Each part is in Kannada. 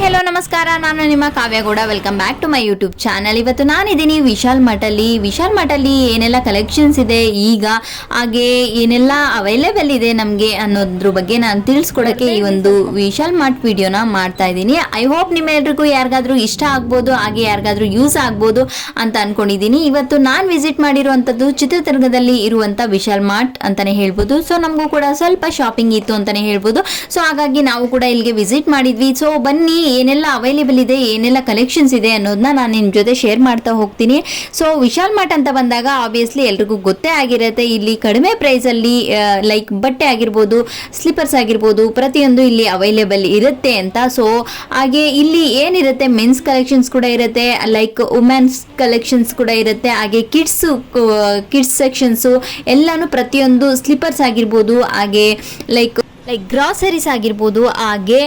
ಹೆಲೋ ನಮಸ್ಕಾರ, ನಾನು ನಿಮ್ಮ Kavya Gowda. Welcome back to my YouTube channel. ಇವತ್ತು ನಾನಿದ್ದೀನಿ ವಿಶಾಲ್ ಮಾರ್ಟಲ್ಲಿ ಏನೆಲ್ಲ ಕಲೆಕ್ಷನ್ಸ್ ಇದೆ ಈಗ, ಹಾಗೆ ಏನೆಲ್ಲ ಅವೈಲೇಬಲ್ ಇದೆ ನಮಗೆ ಅನ್ನೋದ್ರ ಬಗ್ಗೆ ನಾನು ತಿಳಿಸ್ಕೊಡೋಕ್ಕೆ ಈ ಒಂದು ವಿಶಾಲ್ ಮಾರ್ಟ್ ವಿಡಿಯೋನ ಮಾಡ್ತಾ ಇದ್ದೀನಿ. ಐ ಹೋಪ್ ನಿಮ್ಮೆಲ್ಲರಿಗೂ ಯಾರಿಗಾದ್ರೂ ಇಷ್ಟ ಆಗ್ಬೋದು, ಹಾಗೆ ಯಾರಿಗಾದ್ರೂ ಯೂಸ್ ಆಗ್ಬೋದು ಅಂತ ಅನ್ಕೊಂಡಿದ್ದೀನಿ. ಇವತ್ತು ನಾನು ವಿಸಿಟ್ ಮಾಡಿರುವಂಥದ್ದು ಚಿತ್ರದುರ್ಗದಲ್ಲಿ ಇರುವಂಥ ವಿಶಾಲ್ ಮಾರ್ಟ್ ಅಂತಾನೆ ಹೇಳ್ಬೋದು. ಸೊ ನಮಗೂ ಕೂಡ ಸ್ವಲ್ಪ ಶಾಪಿಂಗ್ ಇತ್ತು ಅಂತಾನೆ ಹೇಳ್ಬೋದು. ಸೊ ಹಾಗಾಗಿ ನಾವು ಕೂಡ ಇಲ್ಲಿಗೆ ವಿಸಿಟ್ ಮಾಡಿದ್ವಿ. ಸೊ ಬನ್ನಿ, ಏನೆಲ್ಲ ಅವೈಲೇಬಲ್ ಇದೆ, ಏನೆಲ್ಲ ಕಲೆಕ್ಷನ್ಸ್ ಇದೆ ಅನ್ನೋದನ್ನ ನಾನು ನಿಮ್ಮ ಜೊತೆ ಶೇರ್ ಮಾಡ್ತಾ ಹೋಗ್ತೀನಿ. ಸೊ ವಿಶಾಲ್ ಮಾರ್ಟ್ ಅಂತ ಬಂದಾಗ ಆಬ್ವಿಯಸ್ಲಿ ಎಲ್ರಿಗೂ ಗೊತ್ತೇ ಆಗಿರುತ್ತೆ, ಇಲ್ಲಿ ಕಡಿಮೆ ಪ್ರೈಸಲ್ಲಿ ಲೈಕ್ ಬಟ್ಟೆ ಆಗಿರ್ಬೋದು, ಸ್ಲಿಪ್ಪರ್ಸ್ ಆಗಿರ್ಬೋದು, ಪ್ರತಿಯೊಂದು ಇಲ್ಲಿ ಅವೈಲೇಬಲ್ ಇರುತ್ತೆ ಅಂತ. ಸೊ ಹಾಗೆ ಇಲ್ಲಿ ಏನಿರುತ್ತೆ, ಮೆನ್ಸ್ ಕಲೆಕ್ಷನ್ಸ್ ಕೂಡ ಇರುತ್ತೆ, ಲೈಕ್ ವುಮೆನ್ಸ್ ಕಲೆಕ್ಷನ್ಸ್ ಕೂಡ ಇರುತ್ತೆ, ಹಾಗೆ ಕಿಡ್ಸ್ ಸೆಕ್ಷನ್ಸು ಎಲ್ಲಾನು, ಪ್ರತಿಯೊಂದು ಸ್ಲಿಪ್ಪರ್ಸ್ ಆಗಿರ್ಬೋದು, ಹಾಗೆ ಲೈಕ್ ಗ್ರಾಸರೀಸ್ ಆಗಿರ್ಬೋದು, ಹಾಗೆ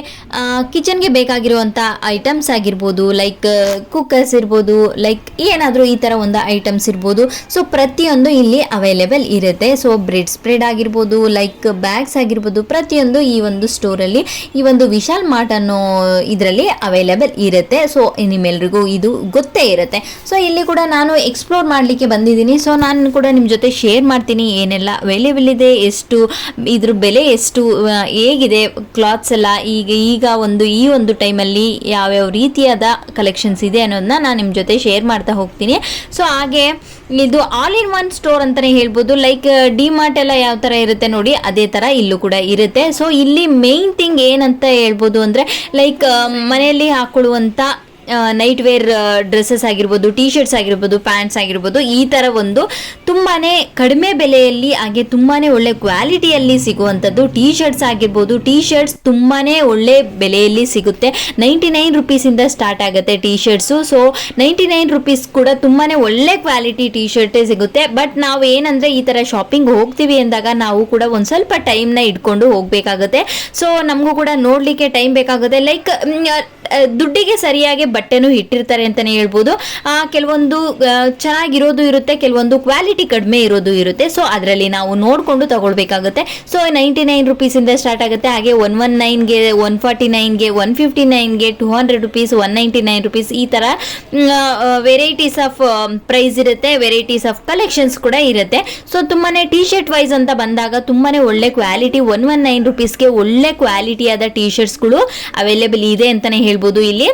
ಕಿಚನ್ಗೆ ಬೇಕಾಗಿರುವಂಥ ಐಟಮ್ಸ್ ಆಗಿರ್ಬೋದು, ಲೈಕ್ ಕುಕ್ಕರ್ಸ್ ಇರ್ಬೋದು, ಲೈಕ್ ಏನಾದರೂ ಈ ಥರ ಒಂದು ಐಟಮ್ಸ್ ಇರ್ಬೋದು. ಸೊ ಪ್ರತಿಯೊಂದು ಇಲ್ಲಿ ಅವೈಲೇಬಲ್ ಇರುತ್ತೆ. ಸೊ ಬ್ರೆಡ್ ಸ್ಪ್ರೆಡ್ ಆಗಿರ್ಬೋದು, ಲೈಕ್ ಬ್ಯಾಗ್ಸ್ ಆಗಿರ್ಬೋದು, ಪ್ರತಿಯೊಂದು ಈ ಒಂದು ಸ್ಟೋರಲ್ಲಿ, ಈ ಒಂದು ವಿಶಾಲ್ ಮಾರ್ಟ್ ಅನ್ನೋ ಇದರಲ್ಲಿ ಅವೈಲೇಬಲ್ ಇರುತ್ತೆ. ಸೊ ನಿಮ್ಮೆಲ್ರಿಗೂ ಇದು ಗೊತ್ತೇ ಇರುತ್ತೆ. ಸೊ ಇಲ್ಲಿ ಕೂಡ ನಾನು ಎಕ್ಸ್ಪ್ಲೋರ್ ಮಾಡಲಿಕ್ಕೆ ಬಂದಿದ್ದೀನಿ. ಸೊ ನಾನು ಕೂಡ ನಿಮ್ಮ ಜೊತೆ ಶೇರ್ ಮಾಡ್ತೀನಿ ಏನೆಲ್ಲ ಅವೈಲೇಬಲ್ ಇದೆ, ಎಷ್ಟು ಇದ್ರ ಬೆಲೆ ಎಷ್ಟು, ಹೇಗಿದೆ ಕ್ಲಾತ್ಸ್ ಎಲ್ಲ, ಈಗ ಈ ಒಂದು ಟೈಮಲ್ಲಿ ಯಾವ್ಯಾವ ರೀತಿಯಾದ ಕಲೆಕ್ಷನ್ಸ್ ಇದೆ ಅನ್ನೋದನ್ನ ನಾನು ನಿಮ್ಮ ಜೊತೆ ಶೇರ್ ಮಾಡ್ತಾ ಹೋಗ್ತೀನಿ. ಸೊ ಹಾಗೆ ಇದು ಆಲ್ ಇನ್ ಒನ್ ಸ್ಟೋರ್ ಅಂತಲೇ ಹೇಳ್ಬೋದು. ಲೈಕ್ ಡಿ ಮಾರ್ಟ್ ಎಲ್ಲ ಯಾವ ಥರ ಇರುತ್ತೆ ನೋಡಿ, ಅದೇ ಥರ ಇಲ್ಲೂ ಕೂಡ ಇರುತ್ತೆ. ಸೊ ಇಲ್ಲಿ ಮೇನ್ ಥಿಂಗ್ ಏನಂತ ಹೇಳ್ಬೋದು ಅಂದರೆ, ಲೈಕ್ ಮನೆಯಲ್ಲಿ ಹಾಕೊಳ್ಳುವಂಥ ನೈಟ್ ವೇರ್ ಡ್ರೆಸ್ಸಸ್ ಆಗಿರ್ಬೋದು, ಟೀ ಶರ್ಟ್ಸ್ ಆಗಿರ್ಬೋದು, ಪ್ಯಾಂಟ್ಸ್ ಆಗಿರ್ಬೋದು, ಈ ಥರ ಒಂದು ತುಂಬಾ ಕಡಿಮೆ ಬೆಲೆಯಲ್ಲಿ, ಹಾಗೆ ತುಂಬಾ ಒಳ್ಳೆ ಕ್ವಾಲಿಟಿಯಲ್ಲಿ ಸಿಗುವಂಥದ್ದು ಟೀ ಶರ್ಟ್ಸ್ ಆಗಿರ್ಬೋದು. ಟೀ ಶರ್ಟ್ಸ್ ತುಂಬಾ ಒಳ್ಳೆ ಬೆಲೆಯಲ್ಲಿ ಸಿಗುತ್ತೆ. 99 ರುಪೀಸಿಂದ ಸ್ಟಾರ್ಟ್ ಆಗುತ್ತೆ ಟೀ ಶರ್ಟ್ಸು. ಸೊ 99 ರುಪೀಸ್ ಕೂಡ ತುಂಬಾ ಒಳ್ಳೆ ಕ್ವಾಲಿಟಿ ಟೀ ಶರ್ಟೇ ಸಿಗುತ್ತೆ. ಬಟ್ ನಾವು ಏನಂದರೆ, ಈ ಥರ ಶಾಪಿಂಗ್ ಹೋಗ್ತೀವಿ ಅಂದಾಗ ನಾವು ಕೂಡ ಒಂದು ಸ್ವಲ್ಪ ಟೈಮ್ನ ಇಟ್ಕೊಂಡು ಹೋಗಬೇಕಾಗುತ್ತೆ. ಸೊ ನಮಗೂ ಕೂಡ ನೋಡಲಿಕ್ಕೆ ಟೈಮ್ ಬೇಕಾಗುತ್ತೆ. ಲೈಕ್ ದುಡ್ಡಿಗೆ ಸರಿಯಾಗಿ ಬಟ್ಟೆನೂ ಇಟ್ಟಿರ್ತಾರೆ ಅಂತಲೇ ಹೇಳ್ಬೋದು. ಕೆಲವೊಂದು ಚೆನ್ನಾಗಿರೋದು ಇರುತ್ತೆ, ಕೆಲವೊಂದು ಕ್ವಾಲಿಟಿ ಕಡಿಮೆ ಇರೋದು ಇರುತ್ತೆ. ಸೊ ಅದರಲ್ಲಿ ನಾವು ನೋಡಿಕೊಂಡು ತಗೊಳ್ಬೇಕಾಗುತ್ತೆ. ಸೊ 99 ರುಪೀಸಿಂದ ಸ್ಟಾರ್ಟ್ ಆಗುತ್ತೆ. ಹಾಗೆ 119ಗೆ, 149ಗೆ, 159ಗೆ, 200 ರುಪೀಸ್, 199 ರುಪೀಸ್, ಈ ಥರ ವೆರೈಟೀಸ್ ಆಫ್ ಪ್ರೈಸ್ ಇರುತ್ತೆ, ವೆರೈಟೀಸ್ ಆಫ್ ಕಲೆಕ್ಷನ್ಸ್ ಕೂಡ ಇರುತ್ತೆ. ಸೊ ತುಂಬಾ ಟೀ ಶರ್ಟ್ ವೈಸ್ ಅಂತ ಬಂದಾಗ ತುಂಬಾ ಒಳ್ಳೆ ಕ್ವಾಲಿಟಿ, 119 ರುಪೀಸ್ಗೆ ಒಳ್ಳೆ ಕ್ವಾಲಿಟಿಯಾದ ಟೀ ಶರ್ಟ್ಸ್ಗಳು ಅವೈಲೇಬಲ್ ಇದೆ ಅಂತಲೇ ಹೇಳ್ಬೋದು ಇಲ್ಲಿ.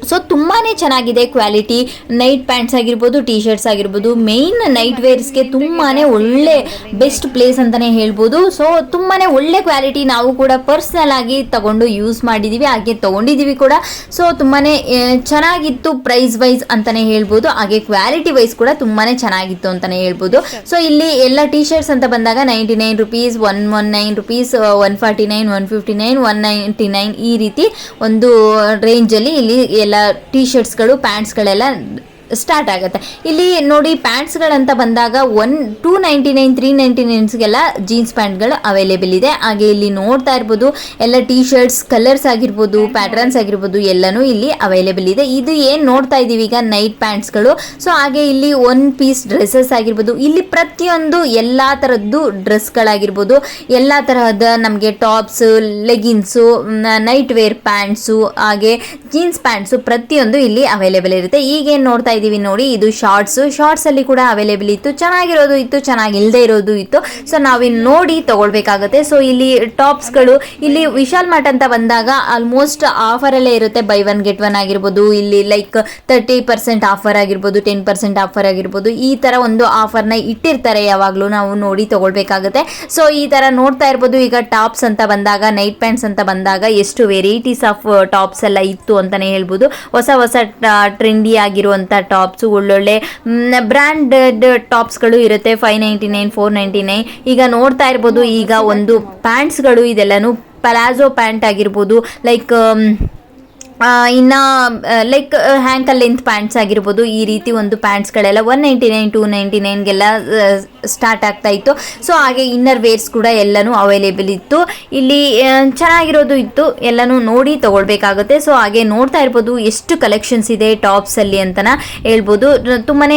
ಸೊ ತುಂಬಾ ಚೆನ್ನಾಗಿದೆ ಕ್ವಾಲಿಟಿ. ನೈಟ್ ಪ್ಯಾಂಟ್ಸ್ ಆಗಿರ್ಬೋದು, ಟೀ ಶರ್ಟ್ಸ್ ಆಗಿರ್ಬೋದು, ಮೇಯ್ನ್ ನೈಟ್ ವೇರ್ಸ್ಗೆ ತುಂಬಾ ಒಳ್ಳೆ ಬೆಸ್ಟ್ ಪ್ಲೇಸ್ ಅಂತಲೇ ಹೇಳ್ಬೋದು. ಸೊ ತುಂಬಾ ಒಳ್ಳೆ ಕ್ವಾಲಿಟಿ, ನಾವು ಕೂಡ ಪರ್ಸ್ನಲ್ ಆಗಿ ತಗೊಂಡು ಯೂಸ್ ಮಾಡಿದ್ದೀವಿ, ಹಾಗೆ ತೊಗೊಂಡಿದ್ದೀವಿ ಕೂಡ. ಸೊ ತುಂಬಾ ಚೆನ್ನಾಗಿತ್ತು ಪ್ರೈಸ್ ವೈಸ್ ಅಂತಲೇ ಹೇಳ್ಬೋದು, ಹಾಗೆ ಕ್ವಾಲಿಟಿ ವೈಸ್ ಕೂಡ ತುಂಬಾ ಚೆನ್ನಾಗಿತ್ತು ಅಂತಲೇ ಹೇಳ್ಬೋದು. ಸೊ ಇಲ್ಲಿ ಎಲ್ಲ ಟೀ ಶರ್ಟ್ಸ್ ಅಂತ ಬಂದಾಗ 99 ರುಪೀಸ್, 119 ರುಪೀಸ್, 149, 159, 199 ಈ ರೀತಿ ಒಂದು ರೇಂಜಲ್ಲಿ ಇಲ್ಲಿ ಎಲ್ಲ ಟೀ ಶರ್ಟ್ಸ್ಗಳು, ಪ್ಯಾಂಟ್ಸ್ಗಳೆಲ್ಲ ಸ್ಟಾರ್ಟ್ ಆಗುತ್ತೆ. ಇಲ್ಲಿ ನೋಡಿ, ಪ್ಯಾಂಟ್ಸ್ಗಳಂತ ಬಂದಾಗ 299, 399ಗೆಲ್ಲ ಜೀನ್ಸ್ ಪ್ಯಾಂಟ್ಗಳು ಅವೈಲೇಬಲ್ ಇದೆ. ಹಾಗೆ ಇಲ್ಲಿ ನೋಡ್ತಾ ಇರ್ಬೋದು, ಎಲ್ಲ ಟೀ ಶರ್ಟ್ಸ್ ಕಲರ್ಸ್ ಆಗಿರ್ಬೋದು, ಪ್ಯಾಟರ್ನ್ಸ್ ಆಗಿರ್ಬೋದು, ಎಲ್ಲನೂ ಇಲ್ಲಿ ಅವೈಲೇಬಲ್ ಇದೆ. ಇದು ಏನು ನೋಡ್ತಾ ಇದ್ದೀವಿ ಈಗ, ನೈಟ್ ಪ್ಯಾಂಟ್ಸ್ಗಳು. ಸೊ ಹಾಗೆ ಇಲ್ಲಿ 1 ಪೀಸ್ ಡ್ರೆಸ್ಸಸ್ ಆಗಿರ್ಬೋದು, ಇಲ್ಲಿ ಪ್ರತಿಯೊಂದು ಎಲ್ಲ ಥರದ್ದು ಡ್ರೆಸ್ಗಳಾಗಿರ್ಬೋದು, ಎಲ್ಲ ತರಹದ ನಮಗೆ tops, leggings, night wear pants, ಹಾಗೆ ಜೀನ್ಸ್ ಪ್ಯಾಂಟ್ಸು, ಪ್ರತಿಯೊಂದು ಇಲ್ಲಿ ಅವೈಲೇಬಲ್ ಇರುತ್ತೆ. ಈಗೇನು ನೋಡ್ತಾ ಇದ್ದೀವಿ ನೋಡಿ, ಇದು ಶಾರ್ಟ್ಸ್ ಅಲ್ಲಿ ಕೂಡ ಅವೈಲೇಬಲ್ ಇತ್ತು, ಚೆನ್ನಾಗಿರೋದು ಇತ್ತು, ಚೆನ್ನಾಗಿಲ್ಲದೆ ಇರೋದು ಇತ್ತು. ಸೊ ನಾವಿನ್ನು ನೋಡಿ ತಗೊಳ್ಬೇಕಾಗುತ್ತೆ. ಸೊ ಇಲ್ಲಿ ಟಾಪ್ಸ್ಗಳು, ಇಲ್ಲಿ ವಿಶಾಲ್ ಮಾರ್ಟ್ ಅಂತ ಬಂದಾಗ ಆಲ್ಮೋಸ್ಟ್ ಆಫರಲ್ಲೇ ಇರುತ್ತೆ. ಬೈ 1 get 1 ಆಗಿರ್ಬೋದು, ಇಲ್ಲಿ ಲೈಕ್ 30% ಆಫರ್ ಆಗಿರ್ಬೋದು, 10% ಆಫರ್ ಆಗಿರ್ಬೋದು, ಈ ಥರ ಒಂದು ಆಫರ್ನ ಇಟ್ಟಿರ್ತಾರೆ ಯಾವಾಗಲೂ, ನಾವು ನೋಡಿ ತಗೊಳ್ಬೇಕಾಗುತ್ತೆ. ಸೊ ಈ ಥರ ನೋಡ್ತಾ ಇರ್ಬೋದು. ಈಗ ಟಾಪ್ಸ್ ಅಂತ ಬಂದಾಗ, ನೈಟ್ ಪ್ಯಾಂಟ್ಸ್ ಅಂತ ಬಂದಾಗ ಎಷ್ಟು ವೆರೈಟೀಸ್ ಆಫ್ ಟಾಪ್ಸ್ ಎಲ್ಲ ಇತ್ತು ಅಂತಲೇ ಹೇಳ್ಬೋದು. ಹೊಸ ಟ್ರೆಂಡಿ ಆಗಿರುವಂಥ ಟಾಪ್ಸು, ಒಳ್ಳೊಳ್ಳೆ ಬ್ರ್ಯಾಂಡೆಡ್ ಟಾಪ್ಸ್ಗಳು ಇರುತ್ತೆ. 599, 499. ಈಗ ನೋಡ್ತಾ ಇರ್ಬೋದು, ಈಗ ಒಂದು ಪ್ಯಾಂಟ್ಸ್ಗಳು, ಇದೆಲ್ಲನೂ ಪಲಾಜೋ ಪ್ಯಾಂಟ್ ಆಗಿರ್ಬೋದು, ಲೈಕ್ ಇನ್ನು ಲೈಕ್ ಹ್ಯಾಂಕಲ್ ಲೆಂತ್ ಪ್ಯಾಂಟ್ಸ್ ಆಗಿರ್ಬೋದು, ಈ ರೀತಿ ಒಂದು ಪ್ಯಾಂಟ್ಸ್ಗಳೆಲ್ಲ 199, 299ಗೆಲ್ಲ ಸ್ಟಾರ್ಟ್ ಆಗ್ತಾ ಇತ್ತು. ಸೊ ಹಾಗೆ ಇನ್ನರ್ ವೇರ್ಸ್ ಕೂಡ ಎಲ್ಲನೂ ಅವೈಲೇಬಲ್ ಇತ್ತು. ಇಲ್ಲಿ ಚೆನ್ನಾಗಿರೋದು ಇತ್ತು, ಎಲ್ಲನೂ ನೋಡಿ ತಗೊಳ್ಬೇಕಾಗುತ್ತೆ. ಸೊ ಹಾಗೆ ನೋಡ್ತಾ ಇರ್ಬೋದು ಎಷ್ಟು ಕಲೆಕ್ಷನ್ಸ್ ಇದೆ ಟಾಪ್ಸಲ್ಲಿ ಅಂತನ ಹೇಳ್ಬೋದು. ತುಂಬಾ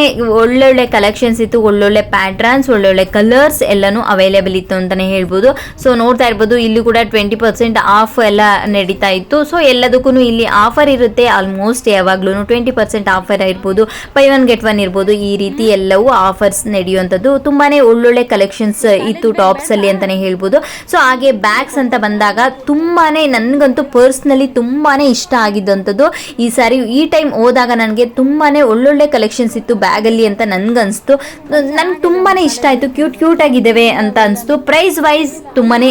ಒಳ್ಳೊಳ್ಳೆ ಕಲೆಕ್ಷನ್ಸ್ ಇತ್ತು, ಒಳ್ಳೊಳ್ಳೆ ಪ್ಯಾಟ್ರನ್ಸ್, ಒಳ್ಳೊಳ್ಳೆ ಕಲರ್ಸ್ ಎಲ್ಲನೂ ಅವೈಲೇಬಲ್ ಇತ್ತು ಅಂತಲೇ ಹೇಳ್ಬೋದು. ಸೊ ನೋಡ್ತಾ ಇರ್ಬೋದು, ಇಲ್ಲಿ ಕೂಡ 20% ಆಫ್ ಎಲ್ಲ ನಡೀತಾ ಇತ್ತು. ಸೊ ಎಲ್ಲದಕ್ಕೂ ಇಲ್ಲಿ ಆಫರ್ ಇರುತ್ತೆ ಆಲ್ಮೋಸ್ಟ್ ಯಾವಾಗ್ಲೂ 20% ಆಫರ್ ಇರ್ಬೋದು, ಬೈ ಒನ್ ಗೆಟ್ ಒನ್ ಇರ್ಬೋದು, ಈ ರೀತಿ ಎಲ್ಲವೂ ಆಫರ್ಸ್ ನಡೆಯುವಂಥದ್ದು. ತುಂಬಾನೇ ಒಳ್ಳೊಳ್ಳೆ ಕಲೆಕ್ಷನ್ಸ್ ಇತ್ತು ಟಾಪ್ಸ್ ಅಲ್ಲಿ ಅಂತಾನೆ ಹೇಳ್ಬೋದು. ಸೊ ಹಾಗೆ ಬ್ಯಾಗ್ಸ್ ಅಂತ ಬಂದಾಗ ತುಂಬಾನೇ ನನಗಂತೂ ಪರ್ಸ್ನಲಿ ತುಂಬಾನೇ ಇಷ್ಟ ಆಗಿದ್ದಂಥದ್ದು. ಈ ಸಾರಿ ಈ ಟೈಮ್ ಹೋದಾಗ ನನಗೆ ತುಂಬಾನೇ ಒಳ್ಳೊಳ್ಳೆ ಕಲೆಕ್ಷನ್ಸ್ ಇತ್ತು ಬ್ಯಾಗ್ ಅಲ್ಲಿ ಅಂತ ನನ್ಗನ್ಸ್ತು. ನನ್ಗೆ ತುಂಬಾನೇ ಇಷ್ಟ ಆಯ್ತು, ಕ್ಯೂಟ್ ಆಗಿದ್ದಾವೆ ಅಂತ ಅನ್ಸ್ತು. ಪ್ರೈಸ್ ವೈಸ್ ತುಂಬಾನೇ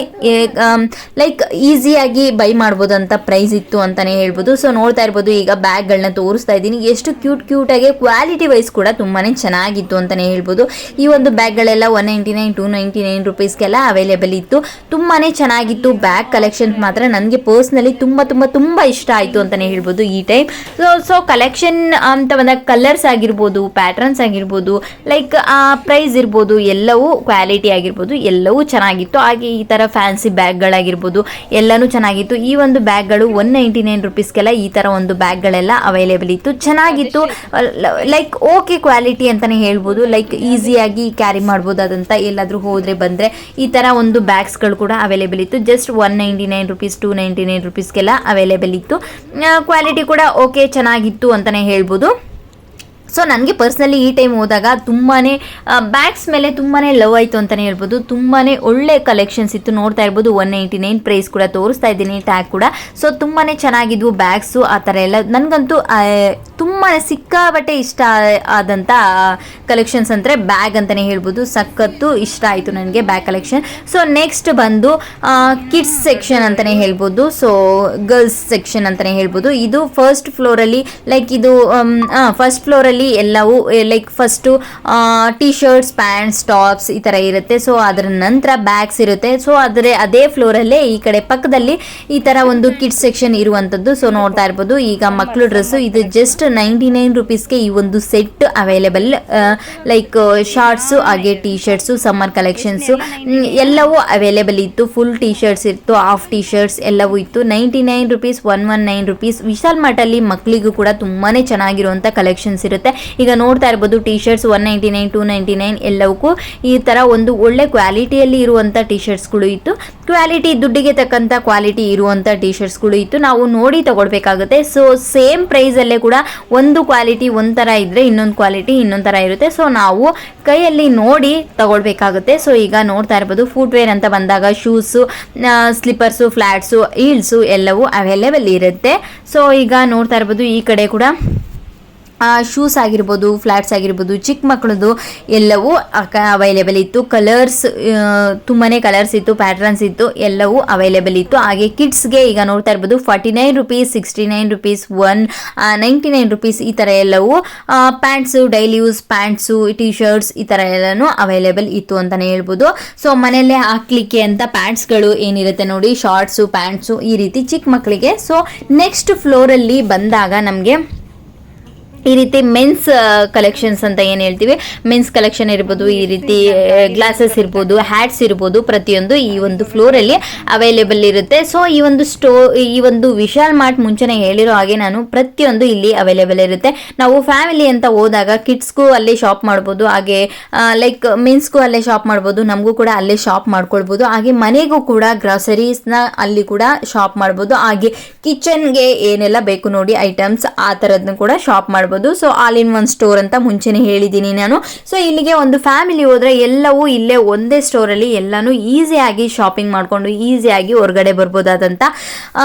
ಲೈಕ್ ಈಸಿಯಾಗಿ ಬೈ ಮಾಡ್ಬೋದು ಅಂತ ಪ್ರೈಸ್ ಇತ್ತು ಅಂತಾನೆ ಹೇಳ್ಬೋದು. ಸೊ ನೋಡ್ತಾ ಇರ್ಬೋದು, ಈಗ ಬ್ಯಾಗ್ಗಳನ್ನ ತೋರಿಸ್ತಾ ಇದ್ದೀನಿ, ಎಷ್ಟು ಕ್ಯೂಟ್ ಆಗಿ ಕ್ವಾಲಿಟಿ ವೈಸ್ ಕೂಡ ತುಂಬಾನೇ ಚೆನ್ನಾಗಿತ್ತು ಅಂತಾನೆ ಹೇಳ್ಬೋದು. ಈ ಒಂದು ಬ್ಯಾಗ್ಗಳೆಲ್ಲ 199 299 ರುಪೀಸ್ಗೆಲ್ಲ ಅವೈಲೇಬಲ್ ಇತ್ತು. ತುಂಬಾನೇ ಚೆನ್ನಾಗಿತ್ತು ಬ್ಯಾಗ್ ಕಲೆಕ್ಷನ್ ಮಾತ್ರ ನನಗೆ ಪರ್ಸ್ನಲಿ ತುಂಬಾ ಇಷ್ಟ ಆಯ್ತು ಅಂತಾನೆ ಹೇಳ್ಬೋದು ಈ ಟೈಮ್. ಸೊ ಕಲೆಕ್ಷನ್ ಅಂತ ಬಂದಾಗ ಕಲರ್ಸ್ ಆಗಿರ್ಬೋದು, ಪ್ಯಾಟರ್ನ್ಸ್ ಆಗಿರ್ಬೋದು, ಲೈಕ್ ಪ್ರೈಸ್ ಇರ್ಬೋದು, ಎಲ್ಲವೂ ಕ್ವಾಲಿಟಿ ಆಗಿರ್ಬೋದು ಎಲ್ಲವೂ ಚೆನ್ನಾಗಿತ್ತು. ಹಾಗೆ ಈ ತರ ಫ್ಯಾನ್ಸಿ ಬ್ಯಾಗ್ಗಳಾಗಿರ್ಬೋದು ಎಲ್ಲನೂ ಚೆನ್ನಾಗಿತ್ತು. ಈ ಒಂದು ಬ್ಯಾಗ್ಗಳು 199 ರುಪೀಸ್ಗೆಲ್ಲ ಈ ತರ ಒಂದು ಬ್ಯಾಗ್ಗಳೆಲ್ಲ ಅವೈಲೇಬಲ್ ಇತ್ತು, ಚೆನ್ನಾಗಿತ್ತು. ಲೈಕ್ ಓಕೆ ಕ್ವಾಲಿಟಿ ಅಂತಾನೆ ಹೇಳ್ಬೋದು. ಲೈಕ್ ಈಸಿಯಾಗಿ ಕ್ಯಾರಿ ಮಾಡ್ಬೋದಾದಂತ ಎಲ್ಲಾದ್ರೂ ಹೋದ್ರೆ ಬಂದ್ರೆ ಈ ತರ ಒಂದು ಬ್ಯಾಗ್ಸ್ಗಳು ಕೂಡ ಅವೈಲೇಬಲ್ ಇತ್ತು. ಜಸ್ಟ್ 199 ರುಪೀಸ್ 299 ರುಪೀಸ್ಗೆಲ್ಲ ಅವೈಲೇಬಲ್ ಇತ್ತು. ಕ್ವಾಲಿಟಿ ಕೂಡ ಓಕೆ ಚೆನ್ನಾಗಿತ್ತು ಅಂತಾನೆ ಹೇಳ್ಬೋದು. ಸೊ ನನಗೆ ಪರ್ಸ್ನಲಿ ಈ ಟೈಮ್ ಹೋದಾಗ ತುಂಬಾನೇ ಬ್ಯಾಗ್ಸ್ ಮೇಲೆ ತುಂಬಾನೇ ಲವ್ ಆಯಿತು ಅಂತಲೇ ಹೇಳ್ಬೋದು. ತುಂಬಾನೇ ಒಳ್ಳೆ ಕಲೆಕ್ಷನ್ಸ್ ಇತ್ತು. ನೋಡ್ತಾ ಇರ್ಬೋದು 199 ಪ್ರೈಸ್ ಕೂಡ ತೋರಿಸ್ತಾ ಇದ್ದೀನಿ, ಟ್ಯಾಗ್ ಕೂಡ. ಸೊ ತುಂಬಾನೇ ಚೆನ್ನಾಗಿದ್ವು ಬ್ಯಾಗ್ಸು ಆ ಥರ ಎಲ್ಲ. ನನಗಂತೂ ತುಂಬಾ ಸಿಕ್ಕಾಬಟ್ಟೆ ಇಷ್ಟ ಆದಂಥ ಕಲೆಕ್ಷನ್ಸ್ ಅಂದರೆ ಬ್ಯಾಗ್ ಅಂತಲೇ ಹೇಳ್ಬೋದು. ಸಖತ್ತು ಇಷ್ಟ ಆಯಿತು ನನಗೆ ಬ್ಯಾಗ್ ಕಲೆಕ್ಷನ್. ಸೊ ನೆಕ್ಸ್ಟ್ ಬಂದು ಕಿಡ್ಸ್ ಸೆಕ್ಷನ್ ಅಂತಲೇ ಹೇಳ್ಬೋದು. ಸೊ ಗರ್ಲ್ಸ್ ಸೆಕ್ಷನ್ ಅಂತಲೇ ಹೇಳ್ಬೋದು. ಇದು ಫಸ್ಟ್ ಫ್ಲೋರಲ್ಲಿ, ಲೈಕ್ ಇದು ಫಸ್ಟ್ ಫ್ಲೋರಲ್ಲಿ ಎಲ್ಲವೂ like first T shirts, pants, tops ಈ ಥರ ಇರುತ್ತೆ. ಸೊ ಅದರ ನಂತರ ಬ್ಯಾಗ್ಸ್ ಇರುತ್ತೆ. ಸೊ ಅದೇ ಫ್ಲೋರಲ್ಲೇ ಈ ಕಡೆ ಪಕ್ಕದಲ್ಲಿ ಈ ಥರ ಒಂದು ಕಿಡ್ಸ್ ಸೆಕ್ಷನ್ ಇರುವಂಥದ್ದು. ಸೊ ನೋಡ್ತಾ ಇರ್ಬೋದು, ಈಗ ಮಕ್ಕಳು ಡ್ರೆಸ್ಸು ಇದು ಜಸ್ಟ್ 99 ರುಪೀಸ್ಗೆ ಈ ಒಂದು ಸೆಟ್ ಅವೈಲೇಬಲ್. ಲೈಕ್ ಶಾರ್ಟ್ಸು ಹಾಗೆ ಟಿ ಶರ್ಟ್ಸು, ಸಮ್ಮರ್ ಕಲೆಕ್ಷನ್ಸು ಎಲ್ಲವೂ ಅವೈಲೇಬಲ್ ಇತ್ತು. ಫುಲ್ ಟಿ ಶರ್ಟ್ಸ್ ಇತ್ತು, ಹಾಫ್ ಟಿ ಶರ್ಟ್ಸ್ ಎಲ್ಲವೂ ಇತ್ತು. 99 ರುಪೀಸ್, 119 ರುಪೀಸ್. ವಿಶಾಲ್ ಮಾರ್ಟಲ್ಲಿ ಮಕ್ಕಳಿಗೂ ಕೂಡ ತುಂಬಾನೇ ಚೆನ್ನಾಗಿರುವಂಥ ಕಲೆಕ್ಷನ್ಸ್ ಇರುತ್ತೆ. ಈಗ ನೋಡ್ತಾ ಇರ್ಬೋದು ಟಿ ಶರ್ಟ್ಸ್ 199 299 ಎಲ್ಲವಕ್ಕೂ ಈ ತರ ಒಂದು ಒಳ್ಳೆ ಕ್ವಾಲಿಟಿಯಲ್ಲಿ ಇರುವಂತ ಟಿ ಶರ್ಟ್ಸ್ಗಳು ಇತ್ತು. ಕ್ವಾಲಿಟಿ ದುಡ್ಡಿಗೆ ತಕ್ಕಂತ ಕ್ವಾಲಿಟಿ ಇರುವಂತ ಟಿ ಶರ್ಟ್ಸ್ಗಳು ಇತ್ತು. ನಾವು ನೋಡಿ ತಗೊಳ್ಬೇಕಾಗುತ್ತೆ. ಸೊ ಸೇಮ್ ಪ್ರೈಸ್ ಅಲ್ಲೇ ಕೂಡ ಒಂದು ಕ್ವಾಲಿಟಿ ಒಂಥರ ಇದ್ರೆ ಇನ್ನೊಂದು ಕ್ವಾಲಿಟಿ ಇನ್ನೊಂದು ತರ ಇರುತ್ತೆ. ಸೊ ನಾವು ಕೈಯಲ್ಲಿ ನೋಡಿ ತಗೊಳ್ಬೇಕಾಗುತ್ತೆ. ಸೊ ಈಗ ನೋಡ್ತಾ ಇರ್ಬೋದು, ಫುಟ್ವೇರ್ ಅಂತ ಬಂದಾಗ ಶೂಸು, ಸ್ಲಿಪ್ಪರ್ಸು, ಫ್ಲಾಟ್ಸು, ಹೀಲ್ಸು ಎಲ್ಲವೂ ಅವೈಲೇಬಲ್ ಇರುತ್ತೆ. ಸೊ ಈಗ ನೋಡ್ತಾ ಇರ್ಬೋದು, ಈ ಕಡೆ ಕೂಡ ಶೂಸ್ ಆಗಿರ್ಬೋದು, ಫ್ಲಾಟ್ಸ್ ಆಗಿರ್ಬೋದು, ಚಿಕ್ಕ ಮಕ್ಕಳದು ಎಲ್ಲವೂ ಅವೈಲೇಬಲ್ ಇತ್ತು. ಕಲರ್ಸ್ ತುಂಬಾ ಕಲರ್ಸ್ ಇತ್ತು, ಪ್ಯಾಟ್ರನ್ಸ್ ಇತ್ತು, ಎಲ್ಲವೂ ಅವೈಲೇಬಲ್ ಇತ್ತು. ಹಾಗೆ ಕಿಡ್ಸ್ಗೆ ಈಗ ನೋಡ್ತಾ ಇರ್ಬೋದು 49 ರುಪೀಸ್, 69 ರುಪೀಸ್, 199 ರುಪೀಸ್ ಈ ಥರ ಎಲ್ಲವೂ pants, daily use pants, T shirts ಈ ಥರ ಎಲ್ಲನೂ ಅವೈಲೇಬಲ್ ಇತ್ತು ಅಂತಲೇ ಹೇಳ್ಬೋದು. ಸೊ ಮನೆಯಲ್ಲೇ ಹಾಕ್ಲಿಕ್ಕೆ ಅಂತ ಪ್ಯಾಂಟ್ಸ್ಗಳು ಏನಿರುತ್ತೆ ನೋಡಿ, ಶಾರ್ಟ್ಸು, ಪ್ಯಾಂಟ್ಸು ಈ ರೀತಿ ಚಿಕ್ಕ ಮಕ್ಕಳಿಗೆ. ಸೊ ನೆಕ್ಸ್ಟ್ ಫ್ಲೋರಲ್ಲಿ ಬಂದಾಗ ನಮಗೆ ಈ ರೀತಿ ಮೆನ್ಸ್ ಕಲೆಕ್ಷನ್ಸ್ ಅಂತ ಏನು ಹೇಳ್ತೀವಿ, ಮೆನ್ಸ್ ಕಲೆಕ್ಷನ್ ಇರ್ಬೋದು, ಈ ರೀತಿ ಗ್ಲಾಸಸ್ ಇರ್ಬೋದು, ಹ್ಯಾಟ್ಸ್ ಇರ್ಬೋದು, ಪ್ರತಿಯೊಂದು ಈ ಒಂದು ಫ್ಲೋರಲ್ಲಿ ಅವೈಲೇಬಲ್ ಇರುತ್ತೆ. ಸೊ ಈ ಒಂದು ವಿಶಾಲ್ ಮಾರ್ಟ್ ಮುಂಚೆನೇ ಹೇಳಿರೋ ಹಾಗೆ ನಾನು ಪ್ರತಿಯೊಂದು ಇಲ್ಲಿ ಅವೈಲೇಬಲ್ ಇರುತ್ತೆ. ನಾವು ಫ್ಯಾಮಿಲಿ ಅಂತ ಹೋದಾಗ ಕಿಡ್ಸ್ಗೂ ಅಲ್ಲೇ ಶಾಪ್ ಮಾಡ್ಬೋದು, ಹಾಗೆ ಲೈಕ್ ಮೆನ್ಸ್ಗೂ ಅಲ್ಲೇ ಶಾಪ್ ಮಾಡ್ಬೋದು, ನಮಗೂ ಕೂಡ ಅಲ್ಲೇ ಶಾಪ್ ಮಾಡ್ಕೊಳ್ಬೋದು. ಹಾಗೆ ಮನೆಗೂ ಕೂಡ ಗ್ರಾಸರೀಸ್ನ ಅಲ್ಲಿ ಕೂಡ ಶಾಪ್ ಮಾಡ್ಬೋದು. ಹಾಗೆ ಕಿಚನ್ಗೆ ಏನೆಲ್ಲ ಬೇಕು ನೋಡಿ ಐಟಮ್ಸ್ ಆ ಥರದನ್ನು ಕೂಡ ಶಾಪ್ ಮಾಡ್ಬೋದು. So all in one store ಅಂತ ಮುಂಚೆನೆ ಹೇಳಿದ್ದೀನಿ ನಾನು. ಸೊ ಇಲ್ಲಿಗೆ ಒಂದು ಫ್ಯಾಮಿಲಿ ಹೋದ್ರೆ ಎಲ್ಲವೂ ಇಲ್ಲೇ ಒಂದೇ ಸ್ಟೋರಲ್ಲಿ ಎಲ್ಲಾನು ಈಸಿಯಾಗಿ ಶಾಪಿಂಗ್ ಮಾಡಿಕೊಂಡು ಈಸಿಯಾಗಿ ಹೊರಗಡೆ ಬರ್ಬೋದಾದಂಥ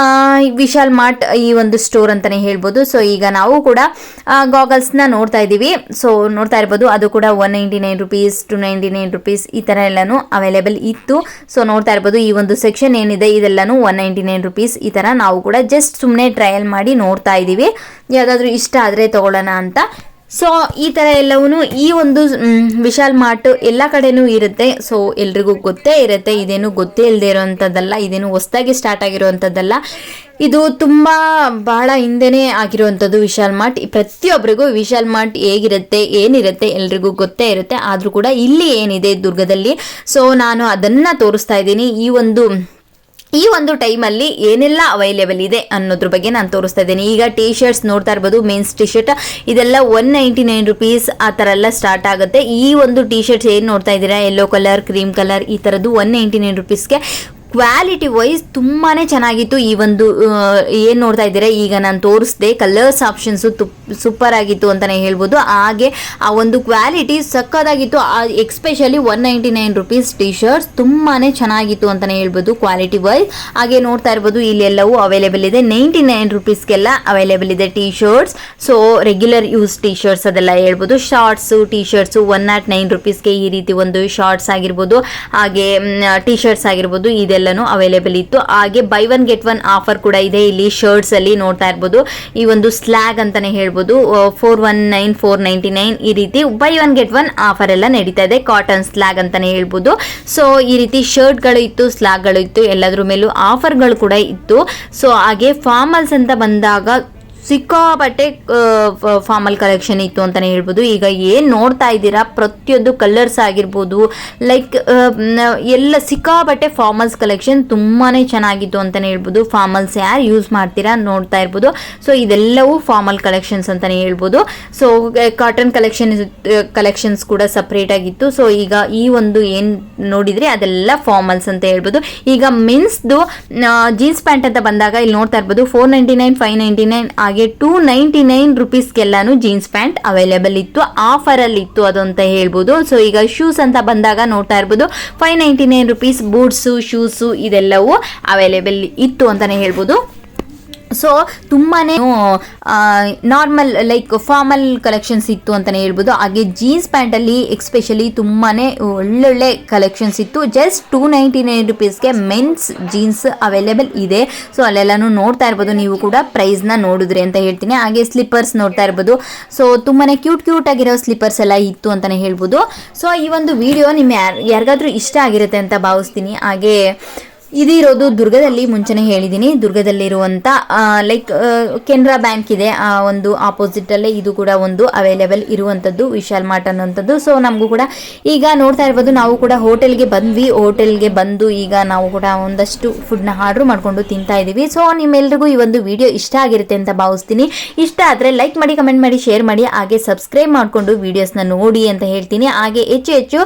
ವಿಶಾಲ್ ಮಾರ್ಟ್ ಈ ಒಂದು ಸ್ಟೋರ್ ಅಂತಾನೆ ಹೇಳ್ಬೋದು. ಸೊ ಈಗ ನಾವು ಕೂಡ ಗಾಗಲ್ಸ್ನ ನೋಡ್ತಾ ಇದ್ದೀವಿ. ಸೊ ನೋಡ್ತಾ ಇರ್ಬೋದು, ಅದು ಕೂಡ 199 ರುಪೀಸ್, 299 ರುಪೀಸ್ ಈ ಥರ ಎಲ್ಲಾನು ಅವೈಲೇಬಲ್ ಇತ್ತು. ಸೊ ನೋಡ್ತಾ ಇರ್ಬೋದು, ಈ ಒಂದು ಸೆಕ್ಷನ್ ಏನಿದೆ ಇದೆಲ್ಲಾನು 199 ರುಪೀಸ್ ಈ ಥರ. ನಾವು ಕೂಡ ಜಸ್ಟ್ ಸುಮ್ಮನೆ ಟ್ರಯಲ್ ಮಾಡಿ ನೋಡ್ತಾ ಇದ್ದೀವಿ, ಯಾವುದಾದ್ರೂ ಇಷ್ಟ ಆದರೆ ತಗೊಳ್ಳೋಣ ಅಂತ. ಸೊ ಈ ಥರ ಎಲ್ಲವೂ ಈ ಒಂದು ವಿಶಾಲ್ ಮಾರ್ಟ್ ಎಲ್ಲ ಕಡೆನೂ ಇರುತ್ತೆ. ಸೊ ಎಲ್ರಿಗೂ ಗೊತ್ತೇ ಇರುತ್ತೆ, ಇದೇನು ಗೊತ್ತೇ ಇಲ್ಲದೆ ಇರೋವಂಥದ್ದಲ್ಲ, ಇದೇನು ಹೊಸದಾಗಿ ಸ್ಟಾರ್ಟ್ ಆಗಿರುವಂಥದ್ದಲ್ಲ. ಇದು ತುಂಬ ಬಹಳ ಹಿಂದೆನೇ ಆಗಿರುವಂಥದ್ದು ವಿಶಾಲ್ ಮಾರ್ಟ್. ಪ್ರತಿಯೊಬ್ಬರಿಗೂ ವಿಶಾಲ್ ಮಾರ್ಟ್ ಹೇಗಿರುತ್ತೆ ಏನಿರುತ್ತೆ ಎಲ್ರಿಗೂ ಗೊತ್ತೇ ಇರುತ್ತೆ. ಆದರೂ ಕೂಡ ಇಲ್ಲಿ ಏನಿದೆ ದುರ್ಗದಲ್ಲಿ, ಸೊ ನಾನು ಅದನ್ನು ತೋರಿಸ್ತಾ ಇದ್ದೀನಿ. ಈ ಒಂದು ಟೈಮಲ್ಲಿ ಏನೆಲ್ಲ ಅವೈಲೇಬಲ್ ಇದೆ ಅನ್ನೋದ್ರ ಬಗ್ಗೆ ನಾನು ತೋರಿಸ್ತಾ ಇದ್ದೀನಿ. ಈಗ ಟಿ ಶರ್ಟ್ಸ್ ನೋಡ್ತಾ ಇರ್ಬೋದು, ಮೆನ್ಸ್ ಟಿ ಶರ್ಟ್ ಇದೆಲ್ಲ 199 ರುಪೀಸ್ ಆ ಥರ ಎಲ್ಲ ಸ್ಟಾರ್ಟ್ ಆಗುತ್ತೆ. ಈ ಒಂದು ಟಿ ಶರ್ಟ್ಸ್ ಏನು ನೋಡ್ತಾ ಇದ್ದೀರಾ, ಯೆಲ್ಲೋ ಕಲರ್, ಕ್ರೀಮ್ ಕಲರ್ ಈ ಥರದ್ದು 199 ರುಪೀಸ್ಗೆ ಕ್ವಾಲಿಟಿ ವೈಸ್ ತುಂಬಾ ಚೆನ್ನಾಗಿತ್ತು. ಈ ಒಂದು ಏನು ನೋಡ್ತಾ ಇದ್ದೀರಾ ಈಗ ನಾನು ತೋರಿಸ್ದೆ ಕಲರ್ಸ್ ಆಪ್ಷನ್ಸು ಸೂಪರ್ ಆಗಿತ್ತು ಅಂತಲೇ ಹೇಳ್ಬೋದು. ಹಾಗೆ ಆ ಒಂದು ಕ್ವಾಲಿಟಿ ಸಕ್ಕದಾಗಿತ್ತು. ಎಕ್ಸ್ಪೆಷಲಿ 199 ರೂಪೀಸ್ ಟಿ ಶರ್ಟ್ಸ್ ತುಂಬಾ ಚೆನ್ನಾಗಿತ್ತು ಅಂತಲೇ ಹೇಳ್ಬೋದು ಕ್ವಾಲಿಟಿ ವೈಸ್. ಹಾಗೆ ನೋಡ್ತಾ ಇರ್ಬೋದು ಇಲ್ಲೆಲ್ಲವೂ ಅವೈಲೇಬಲ್ ಇದೆ. 99 ರೂಪೀಸ್ಗೆಲ್ಲ ಅವೈಲೇಬಲ್ ಇದೆ T shirts. So regular use T shirts ಅದೆಲ್ಲ ಹೇಳ್ಬೋದು. ಶಾರ್ಟ್ಸು ಟಿ ಶರ್ಟ್ಸು 109 ರೂಪೀಸ್ಗೆ ಈ ರೀತಿ ಒಂದು ಶಾರ್ಟ್ಸ್ ಆಗಿರ್ಬೋದು, ಹಾಗೆ ಟಿ ಶರ್ಟ್ಸ್ ಆಗಿರ್ಬೋದು, ಇದೆಲ್ಲನೂ ಅವೈಲೇಬಲ್ ಇತ್ತು. ಹಾಗೆ by one get one offer ಕೂಡ ಇದೆ ಇಲ್ಲಿ ಶರ್ಟ್ಸ್ ಅಲ್ಲಿ ನೋಡ್ತಾ ಇರ್ಬೋದು. ಈ ಒಂದು ಸ್ಲ್ಯಾಗ್ ಅಂತಾನೆ ಹೇಳ್ಬೋದು. 419 499 ಈ ರೀತಿ by one get one offer ಎಲ್ಲ ನಡೀತಾ ಇದೆ. ಕಾಟನ್ ಸ್ಲ್ಯಾಗ್ ಅಂತಾನೆ ಹೇಳ್ಬೋದು. ಸೊ ಈ ರೀತಿ ಶರ್ಟ್ಗಳು ಇತ್ತು, ಸ್ಲ್ಯಾಗ್ಗಳು ಇತ್ತು, ಎಲ್ಲದ್ರ ಮೇಲೂ ಆಫರ್ಗಳು ಕೂಡ ಇತ್ತು. ಸೊ ಹಾಗೆ ಫಾರ್ಮಲ್ಸ್ ಅಂತ ಬಂದಾಗ ಸಿಕ್ಕಾಪಟ್ಟೆ ಫಾರ್ಮಲ್ ಕಲೆಕ್ಷನ್ ಇತ್ತು ಅಂತಲೇ ಹೇಳ್ಬೋದು. ಈಗ ಏನು ನೋಡ್ತಾ ಇದ್ದೀರಾ ಪ್ರತಿಯೊಂದು ಕಲರ್ಸ್ ಆಗಿರ್ಬೋದು, ಲೈಕ್ ಎಲ್ಲ ಸಿಕ್ಕಾಪಟ್ಟೆ ಫಾರ್ಮಲ್ಸ್ ಕಲೆಕ್ಷನ್ ತುಂಬಾ ಚೆನ್ನಾಗಿತ್ತು ಅಂತಲೇ ಹೇಳ್ಬೋದು. ಫಾರ್ಮಲ್ಸ್ ಯಾರು ಯೂಸ್ ಮಾಡ್ತೀರಾ ನೋಡ್ತಾ ಇರ್ಬೋದು. ಸೊ ಇದೆಲ್ಲವೂ ಫಾರ್ಮಲ್ ಕಲೆಕ್ಷನ್ಸ್ ಅಂತಲೇ ಹೇಳ್ಬೋದು. ಸೊ ಕಾಟನ್ ಕಲೆಕ್ಷನ್ಸ್ ಕೂಡ ಸಪ್ರೇಟ್ ಆಗಿತ್ತು. ಸೊ ಈಗ ಈ ಒಂದು ಏನು ನೋಡಿದರೆ ಅದೆಲ್ಲ ಫಾರ್ಮಲ್ಸ್ ಅಂತ ಹೇಳ್ಬೋದು. ಈಗ ಮೆನ್ಸ್ದು ಜೀನ್ಸ್ ಪ್ಯಾಂಟ್ ಅಂತ ಬಂದಾಗ ಇಲ್ಲಿ ನೋಡ್ತಾ ಇರ್ಬೋದು 499 599 ಹಾಗೆ 299 ರೂಪೀಸ್ಗೆಲ್ಲಾನು ಜೀನ್ಸ್ ಪ್ಯಾಂಟ್ ಅವೈಲೇಬಲ್ ಇತ್ತು, ಆಫರಲ್ಲಿ ಇತ್ತು ಅದು ಅಂತ ಹೇಳ್ಬೋದು. ಸೊ ಈಗ ಶೂಸ್ ಅಂತ ಬಂದಾಗ ನೋಡ್ತಾ ಇರ್ಬೋದು 599 ರೂಪೀಸ್ ಬೂಟ್ಸು ಶೂಸು ಇದೆಲ್ಲವೂ ಅವೈಲೇಬಲ್ ಇತ್ತು ಅಂತಲೇ ಹೇಳ್ಬೋದು. ಸೊ ತುಂಬಾ ನಾರ್ಮಲ್ ಲೈಕ್ ಫಾರ್ಮಲ್ ಕಲೆಕ್ಷನ್ಸ್ ಇತ್ತು ಅಂತಲೇ ಹೇಳ್ಬೋದು. ಹಾಗೆ ಜೀನ್ಸ್ ಪ್ಯಾಂಟಲ್ಲಿ ಎಕ್ಸ್ಪೆಷಲಿ ತುಂಬಾ ಒಳ್ಳೊಳ್ಳೆ ಕಲೆಕ್ಷನ್ಸ್ ಇತ್ತು. ಜಸ್ಟ್ 299 ರೂಪೀಸ್ಗೆ ಮೆನ್ಸ್ ಜೀನ್ಸ್ ಅವೈಲೇಬಲ್ ಇದೆ. ಸೊ ಅಲ್ಲೆಲ್ಲನೂ ನೋಡ್ತಾ ಇರ್ಬೋದು, ನೀವು ಕೂಡ ಪ್ರೈಸ್ನ ನೋಡಿದ್ರಿ ಅಂತ ಹೇಳ್ತೀನಿ. ಹಾಗೆ ಸ್ಲಿಪ್ಪರ್ಸ್ ನೋಡ್ತಾ ಇರ್ಬೋದು. ಸೊ ತುಂಬಾ ಕ್ಯೂಟ್ ಆಗಿರೋ ಸ್ಲಿಪ್ಪರ್ಸ್ ಎಲ್ಲ ಇತ್ತು ಅಂತಲೇ ಹೇಳ್ಬೋದು. ಸೊ ಈ ಒಂದು ವಿಡಿಯೋ ನಿಮ್ಮ ಯಾರಿಗಾದ್ರೂ ಇಷ್ಟ ಆಗಿರುತ್ತೆ ಅಂತ ಭಾವಿಸ್ತೀನಿ. ಹಾಗೆ ಇದಿರೋದು ದುರ್ಗದಲ್ಲಿ, ಮುಂಚೆನೇ ಹೇಳಿದ್ದೀನಿ, ದುರ್ಗದಲ್ಲಿರುವಂಥ ಲೈಕ್ ಕೆನರಾ ಬ್ಯಾಂಕ್ ಇದೆ ಆ ಒಂದು ಆಪೋಸಿಟಲ್ಲೇ ಇದು ಕೂಡ ಒಂದು ಅವೈಲೇಬಲ್ ಇರುವಂಥದ್ದು ವಿಶಾಲ್ ಮಾರ್ಟ್ ಅನ್ನೋಂಥದ್ದು. ಸೊ ನಮಗೂ ಕೂಡ ಈಗ ನೋಡ್ತಾ ಇರ್ಬೋದು ನಾವು ಕೂಡ ಹೋಟೆಲ್ಗೆ ಬಂದು ಈಗ ನಾವು ಕೂಡ ಒಂದಷ್ಟು ಫುಡ್ನ ಆರ್ಡ್ರ್ ಮಾಡಿಕೊಂಡು ತಿಂತಾ ಇದ್ದೀವಿ. ಸೊ ನಿಮ್ಮೆಲ್ರಿಗೂ ಈ ಒಂದು ವಿಡಿಯೋ ಇಷ್ಟ ಆಗಿರುತ್ತೆ ಅಂತ ಭಾವಿಸ್ತೀನಿ. ಇಷ್ಟ ಆದರೆ ಲೈಕ್ ಮಾಡಿ, ಕಮೆಂಟ್ ಮಾಡಿ, ಶೇರ್ ಮಾಡಿ, ಹಾಗೆ ಸಬ್ಸ್ಕ್ರೈಬ್ ಮಾಡಿಕೊಂಡು ವೀಡಿಯೋಸ್ನ ನೋಡಿ ಅಂತ ಹೇಳ್ತೀನಿ. ಹಾಗೆ ಹೆಚ್ಚು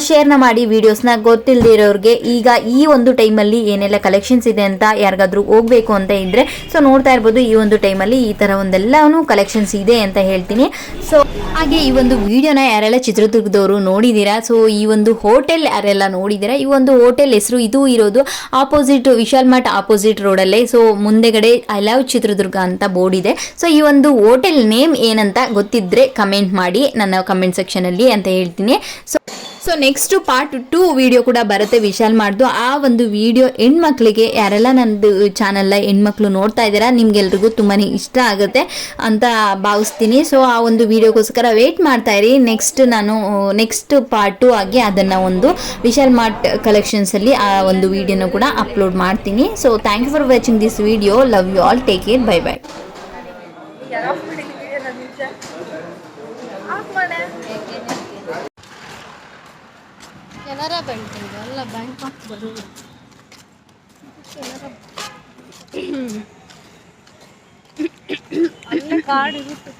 ಶೇರ್ನ ಮಾಡಿ ವೀಡಿಯೋಸ್ನ ಗೊತ್ತಿಲ್ಲದಿರೋರಿಗೆ. ಈಗ ಈ ಒಂದು ಟೈಮಲ್ಲಿ ಏನೆಲ್ಲ ಕಲೆಕ್ಷನ್ಸ್ ಇದೆ ಅಂತ ಯಾರಿಗಾದ್ರೂ ಹೋಗ್ಬೇಕು ಅಂತ ಇದ್ರೆ ಸೊ ನೋಡ್ತಾ ಇರ್ಬೋದು ಈ ಒಂದು ಟೈಮಲ್ಲಿ ಈ ತರ ಒಂದೆಲ್ಲಾನು ಕಲೆಕ್ಷನ್ಸ್ ಇದೆ ಅಂತ ಹೇಳ್ತೀನಿ. ಸೊ ಹಾಗೆ ಈ ಒಂದು ವಿಡಿಯೋನ ಯಾರೆಲ್ಲ ಚಿತ್ರದುರ್ಗದವರು ನೋಡಿದ್ದೀರಾ, ಸೊ ಈ ಒಂದು ಹೋಟೆಲ್ ಯಾರೆಲ್ಲ ನೋಡಿದ್ದೀರಾ, ಈ ಒಂದು ಹೋಟೆಲ್ ಹೆಸರು ಇದು ಇರೋದು ಆಪೋಸಿಟ್ ವಿಶಾಲ್ ಮಾರ್ಟ್ ಆಪೋಸಿಟ್ ರೋಡಲ್ಲೇ. ಸೊ ಮುಂದೆಗಡೆ ಐ ಲವ್ ಚಿತ್ರದುರ್ಗ ಅಂತ ಬೋರ್ಡ್ ಇದೆ. ಸೊ ಈ ಒಂದು ಹೋಟೆಲ್ ನೇಮ್ ಏನಂತ ಗೊತ್ತಿದ್ರೆ ಕಮೆಂಟ್ ಮಾಡಿ ನನ್ನ ಕಮೆಂಟ್ ಸೆಕ್ಷನ್ ಅಲ್ಲಿ ಅಂತ ಹೇಳ್ತೀನಿ. ಸೊ ನೆಕ್ಸ್ಟ್ ಪಾರ್ಟ್ 2 ವಿಡಿಯೋ ಕೂಡ ಬರುತ್ತೆ ವಿಶಾಲ್ ಮಾಡ್ದು. ಆ ಒಂದು ವಿಡಿಯೋ ಹೆಣ್ಮಕ್ಳಿಗೆ ಯಾರೆಲ್ಲ ನನ್ನದು ಚಾನಲ್ನ ಹೆಣ್ಮಕ್ಳು ನೋಡ್ತಾ ಇದ್ದೀರಾ ನಿಮ್ಗೆಲ್ರಿಗೂ ತುಂಬಾ ಇಷ್ಟ ಆಗುತ್ತೆ ಅಂತ ಭಾವಿಸ್ತೀನಿ. ಸೊ ಆ ಒಂದು ವಿಡಿಯೋಗೋಸ್ಕರ ವೇಟ್ ಮಾಡ್ತಾ ಇರಿ. ನೆಕ್ಸ್ಟ್ ಪಾರ್ಟ್ 2 ಆಗಿ ಅದನ್ನು ಒಂದು ವಿಶಾಲ್ ಮಾರ್ಟ್ ಕಲೆಕ್ಷನ್ಸಲ್ಲಿ ಆ ಒಂದು ವಿಡಿಯೋನ ಕೂಡ ಅಪ್ಲೋಡ್ ಮಾಡ್ತೀನಿ. So thank you for watching this video. Love you all. Take care. Bye bye. Canara bank ಇದೆ ಅಲ್ಲ, ಬ್ಯಾಂಕ್ ಆಫ್ ಬರೋದು ಕೆನರಾ ಅಲ್ಲೇ ಕಾರ್ಡ್ ಇರುತ್ತೆ.